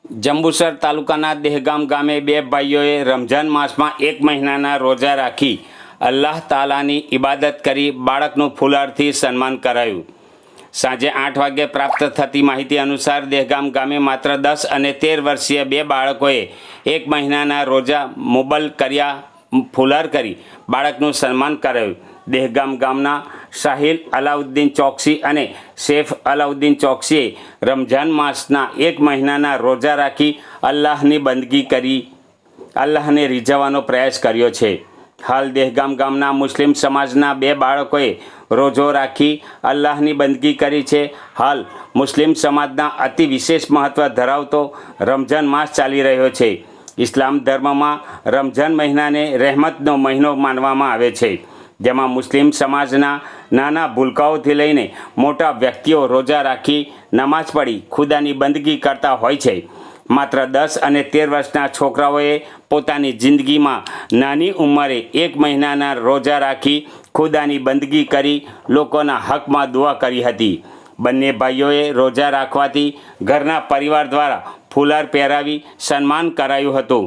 જંબુસર તાલુકાના દહેગામ ગામે બે ભાઈઓએ રમઝાન માસમાં 1 મહિનાના રોજા રાખી અલ્લાહ તાલાની ઇબાદત કરી બાળકનું ફુલારથી સન્માન કરાયું। સાંજે 8 વાગે પ્રાપ્ત થતી માહિતી અનુસાર દહેગામ ગામે માત્ર 10 અને 13 વર્ષીય બે બાળકોએ 1 મહિનાના રોજા મુબલ કર્યા ફુલાર કરી બાળકનું સન્માન કરાયું। દહેગામ ગામના શાહિલ અલાઉદ્દીન ચોકસી અને શેફ અલાઉદ્દીન ચોકસીએ રમઝાન માસના 1 મહિનાના રોજા રાખી અલ્લાહની બંદગી કરી અલ્લાહને રીઝવવાનો પ્રયાસ કર્યો છે। હાલ દહેગામ ગામના મુસ્લિમ સમાજના બે બાળકોએ રોજો રાખી અલ્લાહની બંદગી કરી છે। હાલ મુસ્લિમ સમાજના અતિ વિશેષ મહત્ત્વ ધરાવતો રમઝાન માસ ચાલી રહ્યો છે। ઇસ્લામ ધર્મમાં રમઝાન મહિનાને રહેમતનો મહિનો માનવામાં આવે છે, જેમાં મુસ્લિમ સમાજના નાના ભૂલકાઓથી લઈને મોટા વ્યક્તિઓ રોજા રાખી નમાઝ પઢી ખુદાની બંદગી કરતા હોય છે। માત્ર 10 અને 13 વર્ષના છોકરાઓએ પોતાની જિંદગીમાં નાની ઉંમરે 1 મહિનાના રોજા રાખી ખુદાની બંદગી કરી લોકોના હકમાં દુઆ કરી હતી। બંને ભાઈઓએ રોજા રાખવાથી ઘરના પરિવાર દ્વારા ફુલાર પહેરાવી સન્માન કરાયું હતું।